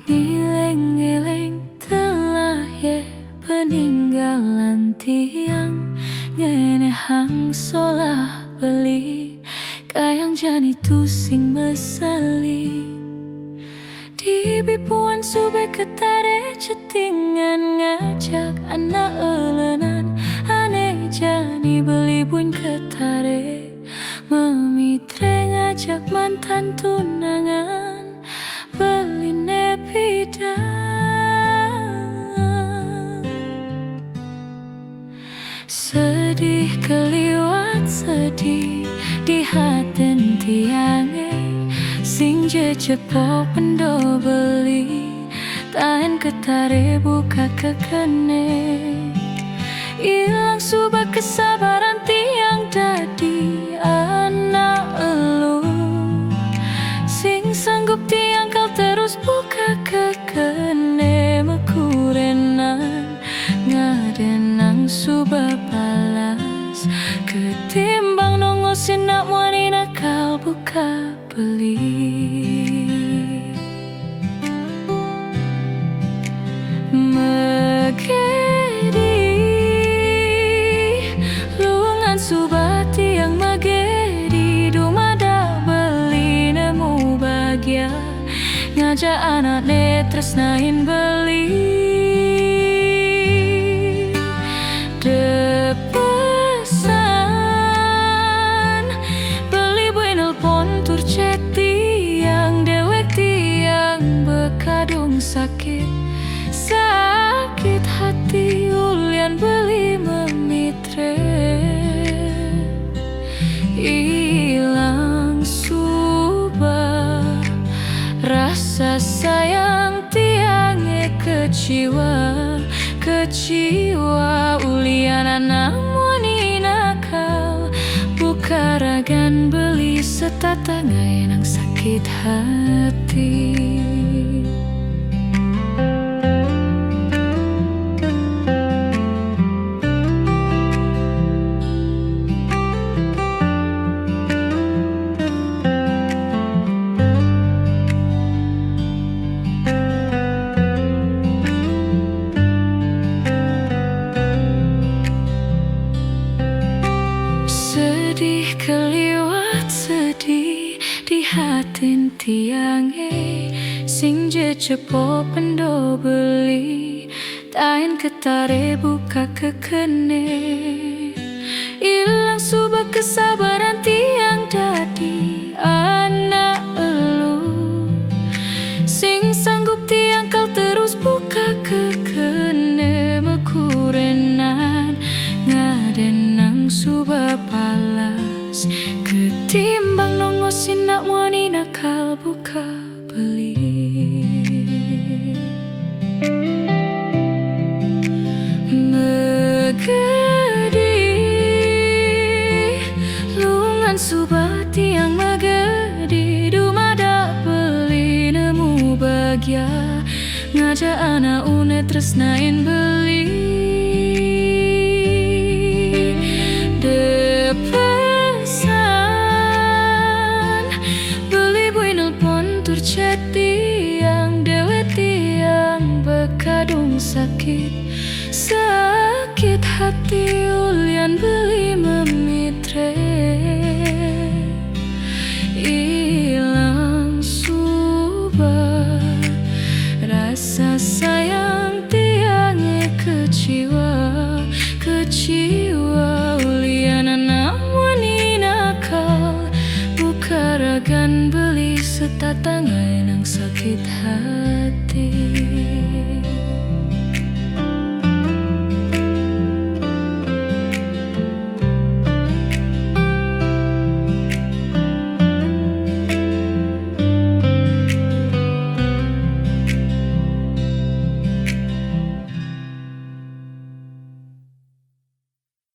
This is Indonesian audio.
Ngiling-ngiling telah ye peninggalan tiang ngene hang solah beli kayang jani tusing mesali di bipuan sube ketare cetingan ngajak anak elenan aneh jani beli bun ketare memitre ngajak mantan tunangan beli nepida sedih keliwat sedih di haten tiange sing jejepok pendo beli tahan ketare buka kekene ilang subah kesabaran tiang dadi anak elu sing sanggup tiang kal terus buka kekene mekurenan ngadenang subah balas ketimbang nongo sinak wani nakal buka beli Megedi lungan subah tiang Megedi dumada beli nemu bahagia ngajak anak tresnain beli depesan beli buin nelpon tur chat tiang dewek tiang bekadung sakit hati ulian beli memitre ilang subah rasa sayang tiange keciwa ulian anak wani nakal buka ragan beli setata nang sakit hati keliwat sedih di hatin tiange sing jecepo pendo beli tain ketare buka kekene ilang subah kesabaran tiang dadi anak elu sing sanggup tiang kal terus buka kekene mekurenan ngadenang subah balas ketimbang nongo sinak wani nakal buka beli Megedi lungan subah tiang Megedi dumada beli nemu bahagia ngajak anak tresnain beli chat tiang dewe tiang bekadung sakit hati ulian beli memitre ilang subah rasa sayang tiange keciwa ulian anak wani nakal buka ragan beli setata nang sakit hati